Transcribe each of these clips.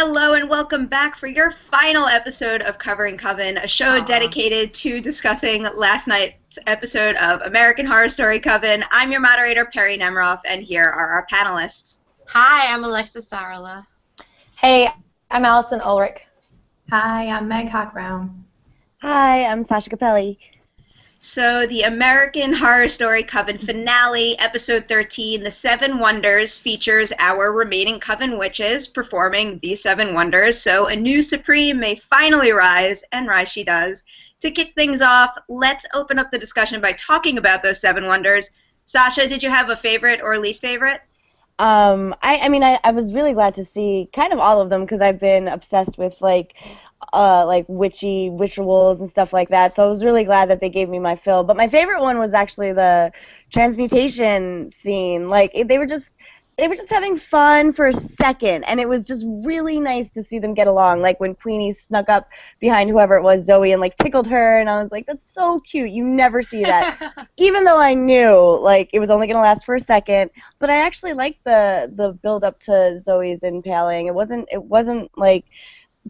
Hello and welcome back for your final episode of Covering Coven, a show dedicated to discussing last night's episode of American Horror Story Coven. I'm your moderator, Perri Nemiroff, and here are our panelists. Hi, I'm Alexis Saarela. Hey, I'm Allison Ullrich. Hi, I'm Megg Hochbaum. Hi, I'm Sasha Capelli. So the American Horror Story Coven finale, episode 13, The Seven Wonders, features our remaining Coven witches performing the Seven Wonders. So a new Supreme may finally rise, and rise she does. To kick things off, let's open up the discussion by talking about those Seven Wonders. Sasha, did you have a favorite or least favorite? I was really glad to see kind of all of them because I've been obsessed with like witchy rituals and stuff like that. So I was really glad that they gave me my fill. But my favorite one was actually the transmutation scene. Like they were just having fun for a second, and it was just really nice to see them get along. Like when Queenie snuck up behind whoever it was, Zoe, and like tickled her, and I was like, that's so cute. You never see that. Even though I knew like it was only gonna last for a second, but I actually liked the build up to Zoe's impaling. It wasn't like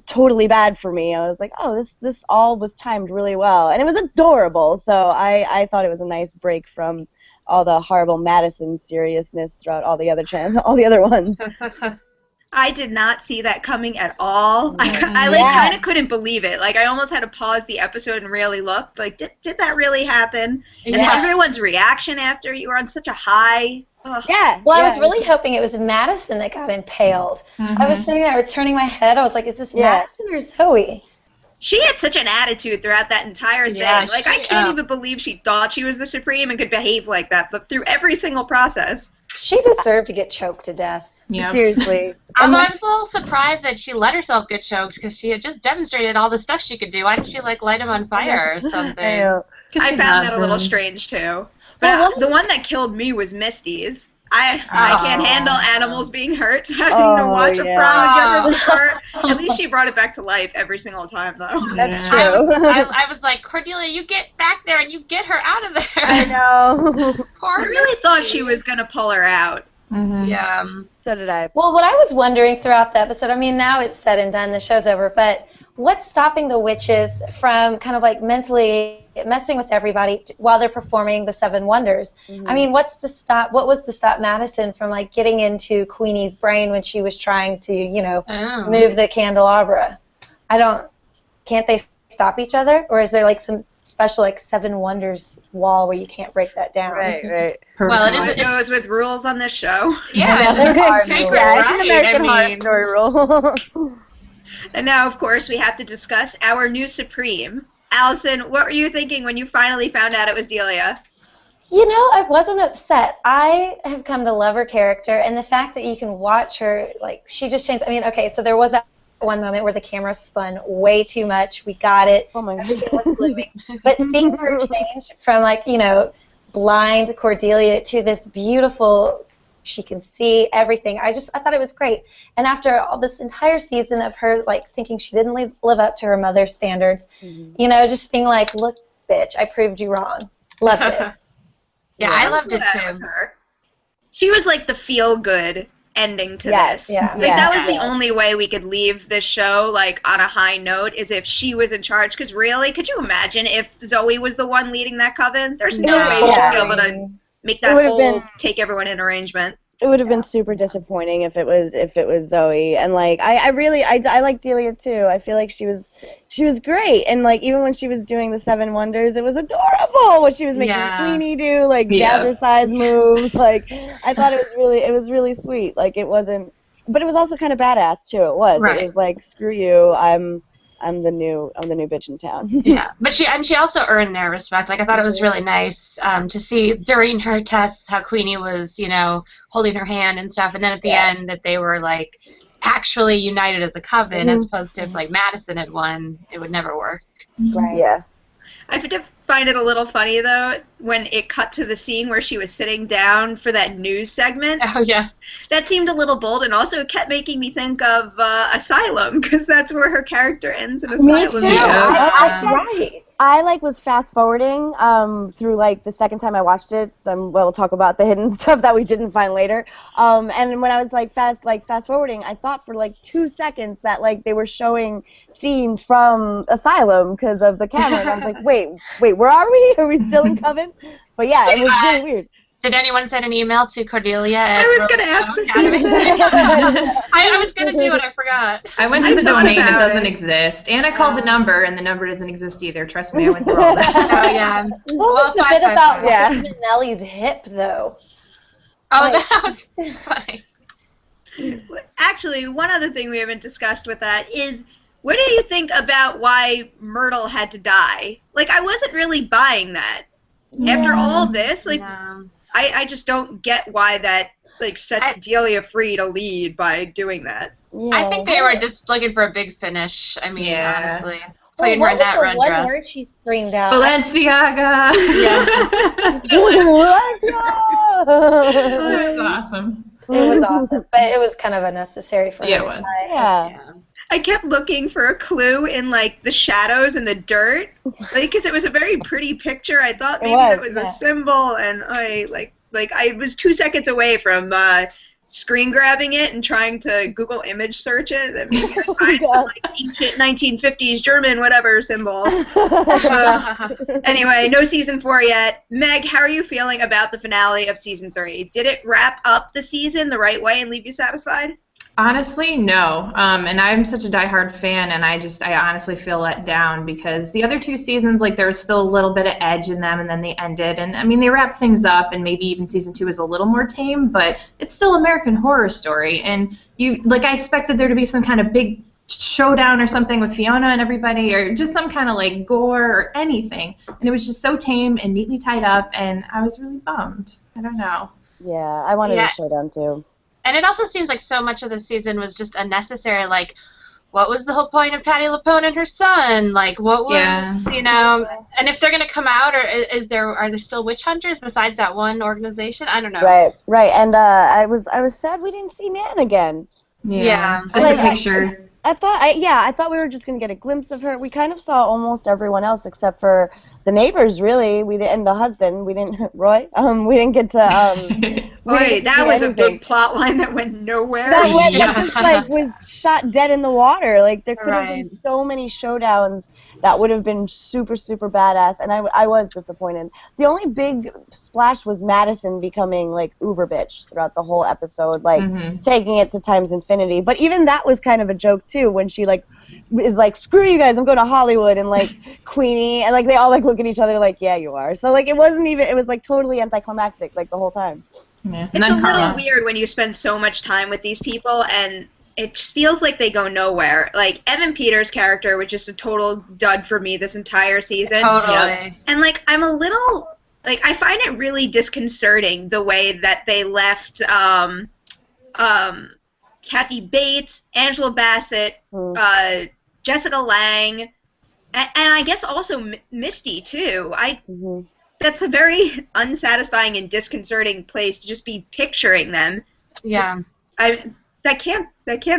totally bad for me. I was like, oh, this all was timed really well, and it was adorable. So I thought it was a nice break from all the horrible Madison seriousness throughout all the other ones. I did not see that coming at all. I kind of couldn't believe it. Like I almost had to pause the episode and really look. Like did that really happen? And everyone's reaction after you were on such a high. Ugh. Yeah. Well, I was really hoping it was Madison that got impaled. I was sitting there turning my head. I was like, is this Madison or Zoe? She had such an attitude throughout that entire thing. Like, I can't even believe she thought she was the Supreme and could behave like that, but through every single process. She deserved to get choked to death. Yep. Seriously. Although I'm a little surprised that she let herself get choked because she had just demonstrated all the stuff she could do. Why didn't she, like, light him on fire or something? I found that a little strange, too. But the one that killed me was Misty's. I can't handle animals being hurt, so having to watch a frog get ripped apart. At least she brought it back to life every single time, though. That's true. I was like, Cordelia, you get back there and you get her out of there. I know. I really thought she was going to pull her out. Yeah. So did I. Well, what I was wondering throughout the episode, I mean, now it's said and done, the show's over, but what's stopping the witches from kind of like mentally messing with everybody while they're performing the Seven Wonders? I mean, what was to stop Madison from like getting into Queenie's brain when she was trying to, move the candelabra? Can't they stop each other? Or is there like some special like Seven Wonders wall where you can't break that down? Right. Well, it goes with rules on this show. Yeah, it's an American Horror Story rule. And now, of course, we have to discuss our new Supreme. Allison, what were you thinking when you finally found out it was Delia? I wasn't upset. I have come to love her character, and the fact that you can watch her, like, she just changed. I mean, okay, so there was that one moment where the camera spun way too much. We got it. Oh my God. Everything was blooming. But seeing her change from, like, blind Cordelia to this beautiful, she can see everything. I thought it was great. And after all this entire season of her, like, thinking she didn't live up to her mother's standards, just being like, look, bitch, I proved you wrong. Loved it. Yeah, I loved it too. Her. She was like the feel-good ending to this. Yeah. That was the only way we could leave this show like on a high note is if she was in charge. Because really, could you imagine if Zoe was the one leading that coven? There's no way she'd be able to make that whole take everyone in arrangement. It would have been super disappointing if it was Zoe, and like I like Delia too. I feel like she was great, and like even when she was doing the Seven Wonders, it was adorable what she was making Queenie do, like jazzercise moves. Like I thought it was really sweet. Like it wasn't, but it was also kind of badass too. It was like screw you, I'm the new bitch in town. Yeah, but she also earned their respect. Like I thought it was really nice to see during her tests how Queenie was, holding her hand and stuff, and then at the end that they were like actually united as a coven, as opposed to if like Madison had won, it would never work. Right. Yeah. I did find it a little funny, though, when it cut to the scene where she was sitting down for that news segment. Oh, yeah. That seemed a little bold, and also it kept making me think of Asylum, because that's where her character ends in Asylum. Me too. That's right. I was fast forwarding through the second time I watched it. We'll talk about the hidden stuff that we didn't find later. And when I was fast forwarding, I thought for 2 seconds that they were showing scenes from Asylum because of the camera. And I was like, wait, where are we? Are we still in Coven? But yeah, it was really weird. Did anyone send an email to Cordelia? I was going to ask the same thing. I was going to do it. I forgot. I went to the domain. It doesn't exist. And I called the number, and the number doesn't exist either. Trust me, I went through all that. Oh, yeah. What was the bit about Nellie's hip, though? Oh, that was funny. Actually, one other thing we haven't discussed with that is, what do you think about why Myrtle had to die? I wasn't really buying that. Yeah. After all this, I just don't get why that sets Delia free to lead by doing that. Yeah. I think they were just looking for a big finish. I mean, honestly. Putting her in that red dress. One word she screamed out. Balenciaga! Yeah. It was awesome. It was awesome, but it was kind of unnecessary for her. Yeah, it was. Yeah. I kept looking for a clue in the shadows and the dirt, because it was a very pretty picture. I thought maybe that was a symbol, and I was 2 seconds away from screen grabbing it and trying to Google image search it, and maybe I'd find some ancient 1950s German whatever symbol. Anyway, no season 4 yet. Meg, how are you feeling about the finale of season 3? Did it wrap up the season the right way and leave you satisfied? Honestly, no. And I'm such a diehard fan, and I honestly feel let down because the other 2 seasons, there was still a little bit of edge in them, and then they ended. And I mean, they wrapped things up, and maybe even season 2 is a little more tame, but it's still American Horror Story. And I expected there to be some kind of big showdown or something with Fiona and everybody, or just some kind of gore or anything. And it was just so tame and neatly tied up, and I was really bummed. I don't know. Yeah, I wanted a showdown too. And it also seems like so much of the season was just unnecessary. What was the whole point of Patti LuPone and her son? What was, and if they're going to come out, or are there still witch hunters besides that one organization? I don't know. Right. And I was sad we didn't see Nan again. Yeah. Just a picture. I thought we were just going to get a glimpse of her. We kind of saw almost everyone else except for the neighbors, really. And the husband. We didn't, Roy. We didn't get to. That was a big plot line that went nowhere. That was shot dead in the water. There could have been so many showdowns that would have been super, super badass, and I was disappointed. The only big splash was Madison becoming uber bitch throughout the whole episode, taking it to times infinity. But even that was kind of a joke too, when she is screw you guys, I'm going to Hollywood, and Queenie, and they all look at each other yeah, you are. So it wasn't even, it was totally anticlimactic the whole time. Yeah. It's a little weird when you spend so much time with these people and it just feels like they go nowhere. Evan Peters' character was just a total dud for me this entire season. Totally. And I'm a little I find it really disconcerting the way that they left Kathy Bates, Angela Bassett, Jessica Lange, and I guess also Misty too. That's a very unsatisfying and disconcerting place to just be picturing them. Yeah. That can't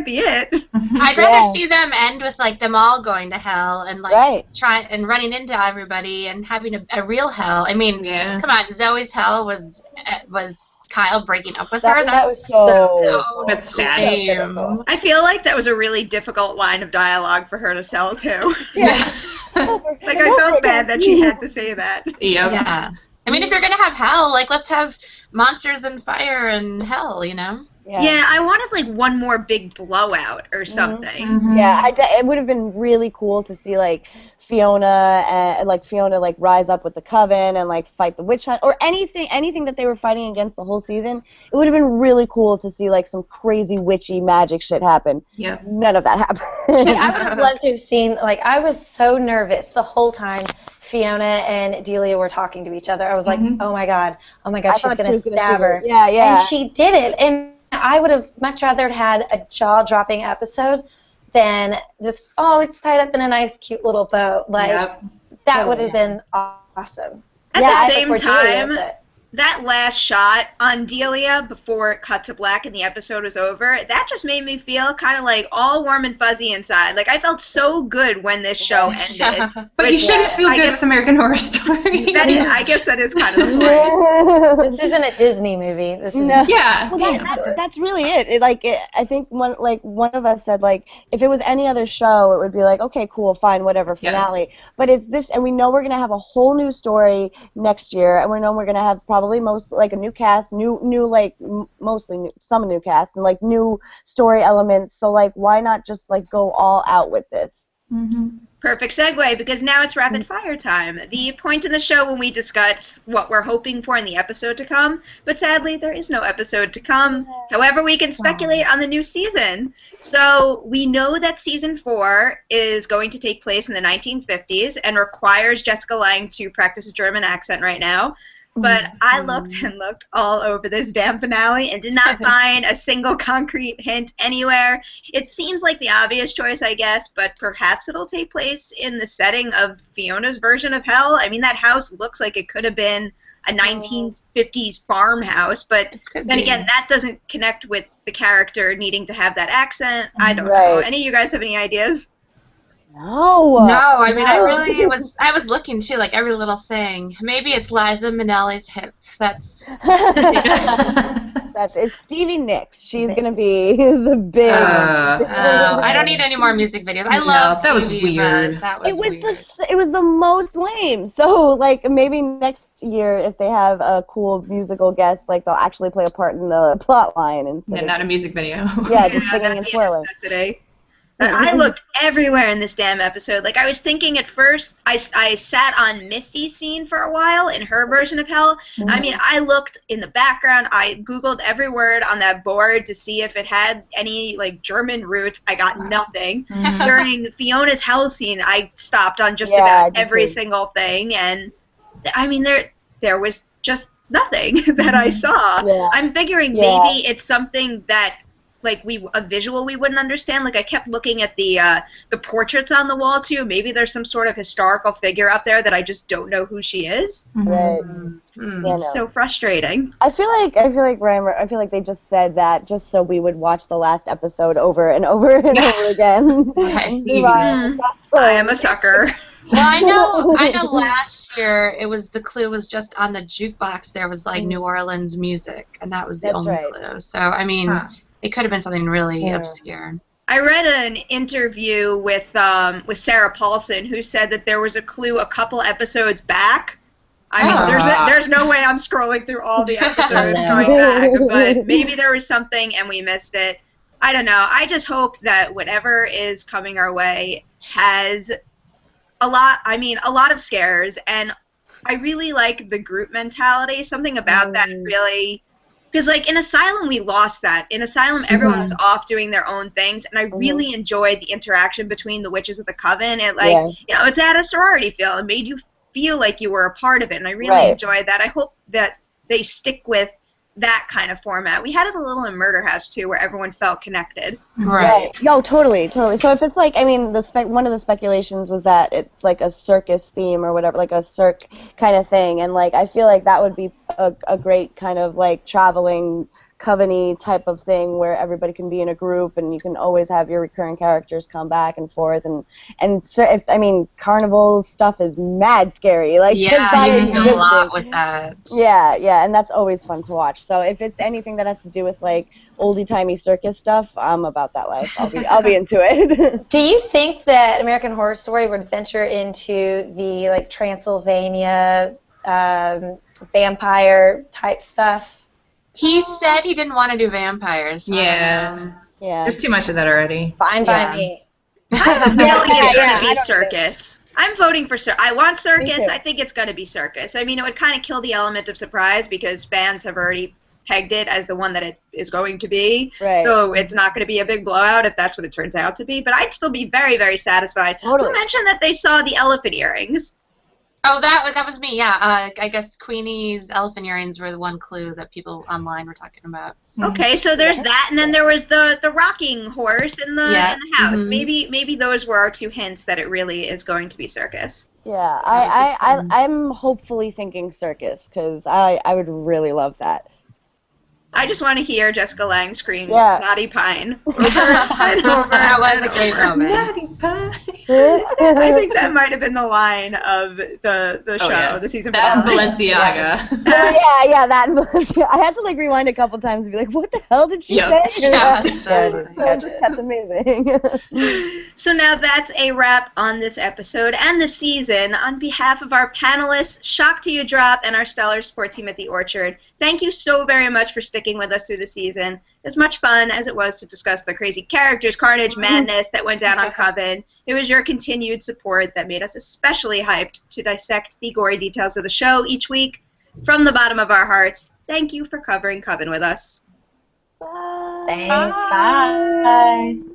be it. I'd rather see them end with them all going to hell and trying and running into everybody and having a real hell. I mean, come on, Zoe's hell was Kyle breaking up with her. That was so sad. I feel like that was a really difficult line of dialogue for her to sell to. Yeah. I felt bad that she had to say that. Yeah. I mean, if you're gonna have hell, let's have monsters and fire and hell, Yeah, I wanted one more big blowout or something. Mm-hmm. Yeah, it would have been really cool to see Fiona rise up with the Coven and fight the witch hunt or anything that they were fighting against the whole season. It would have been really cool to see some crazy witchy magic shit happen. Yeah. None of that happened. I would have loved to have seen I was so nervous the whole time Fiona and Delia were talking to each other. I was oh my god, she's gonna stab her. Yeah. And she did it. And I would have much rather had a jaw-dropping episode than this, it's tied up in a nice, cute little bow. That would have been awesome. At the same time, that last shot on Delia before it cut to black and the episode was over, that just made me feel kind of like all warm and fuzzy inside. Like, I felt so good when this show ended. But you shouldn't feel good with American Horror Story. I guess that is kind of the point. This isn't a Disney movie. This is Yeah. Well, that's really it. I think one of us said, like, if it was any other show, it would be like, okay, cool, fine, whatever, finale. Yeah. But it's this, and we know we're gonna have a whole new story next year, and we know we're gonna have probably most like a new cast, mostly some new cast, and like new story elements. So like, why not just like go all out with this? Mm-hmm. Perfect segue, because now it's rapid fire time. The point in the show when we discuss what we're hoping for in the episode to come, but sadly there is no episode to come. However, we can speculate on the new season. So we know that season 4 is going to take place in the 1950s and requires Jessica Lange to practice a German accent right now. But I looked and looked all over this damn finale and did not find a single concrete hint anywhere. It seems like the obvious choice, I guess, but perhaps it'll take place in the setting of Fiona's version of hell. I mean, that house looks like it could have been a 1950s farmhouse, but then again, that doesn't connect with the character needing to have that accent. I don't know. Any of you guys have any ideas? No, I mean, I was looking too, like every little thing. Maybe it's Liza Minnelli's hip. That's it's Stevie Nicks. She's gonna be the big. I don't need any more music videos. I love that was Stevie, weird. That was weird. It was the most lame. So like maybe next year if they have a cool musical guest, like they'll actually play a part in the plot line instead. Yeah, not a music video. Yeah, just singing and twirling. I looked everywhere in this damn episode. Like, I was thinking at first, I sat on Misty's scene for a while in her version of hell. I mean, I looked in the background. I Googled every word on that board to see if it had any, like, German roots. I got nothing. During Fiona's hell scene, I stopped on just about every single thing. And, I mean, there was just nothing that I saw. Yeah. I'm figuring maybe it's something that like a visual we wouldn't understand. Like I kept looking at the portraits on the wall too. Maybe there's some sort of historical figure up there that I just don't know who she is. Right. It's so frustrating. I feel like they just said that just so we would watch the last episode over and over and over again. I am a sucker. Well, I know last year the clue was just on the jukebox. There was like New Orleans music, and that was the only clue. So I mean, it could have been something really obscure. I read an interview with Sarah Paulson, who said that there was a clue a couple episodes back. I mean, there's no way I'm scrolling through all the episodes going back, but maybe there was something and we missed it. I don't know. I just hope that whatever is coming our way has a lot of scares, and I really like the group mentality. Something about that really, because like in Asylum we lost that. In Asylum everyone was off doing their own things, and I really enjoyed the interaction between the witches of the Coven. It it's at a sorority feel. It made you feel like you were a part of it, and I really enjoyed that. I hope that they stick with that kind of format. We had it a little in Murder House too, where everyone felt connected. Right. No, totally. So if it's like, I mean, one of the speculations was that it's like a circus theme or whatever, like a cirque kind of thing, and like I feel like that would be a great kind of like traveling Coven-y type of thing where everybody can be in a group and you can always have your recurring characters come back and forth, and so I mean, carnival stuff is mad scary. Like you can do a lot with that. Yeah, and that's always fun to watch. So if it's anything that has to do with like oldie-timey circus stuff, I'm about that life. I'll be into it. Do you think that American Horror Story would venture into the like Transylvania vampire type stuff? He said he didn't want to do vampires. Yeah. There's too much of that already. Fine by me. I have a feeling it's going to be circus. I'm voting for circus. I want circus. I think it's going to be circus. I mean, it would kind of kill the element of surprise because fans have already pegged it as the one that it is going to be. Right. So it's not going to be a big blowout if that's what it turns out to be. But I'd still be very, very satisfied. Who mentioned that they saw the elephant earrings? Oh, that was me. Yeah. I guess Queenie's elephant earrings were the one clue that people online were talking about. Okay, so there's that, and then there was the rocking horse in the house. Mm-hmm. Maybe those were our two hints that it really is going to be circus. Yeah, I'm hopefully thinking circus, because I would really love that. I just want to hear Jessica Lange scream "Naughty Pine" over That was a great moment. Naughty pie. I think that might have been the line of the show, the season That finale. Balenciaga. Yeah, that. I had to like rewind a couple times and be like, "What the hell did she say?" Yeah. That's amazing. So now that's a wrap on this episode and the season. On behalf of our panelists, Shock to You Drop, and our stellar support team at The Orchard, thank you so very much for sticking with us through the season. As much fun as it was to discuss the crazy characters, carnage, madness that went down on Coven, it was your continued support that made us especially hyped to dissect the gory details of the show each week. From the bottom of our hearts, thank you for covering Coven with us. Bye. Thanks. Bye.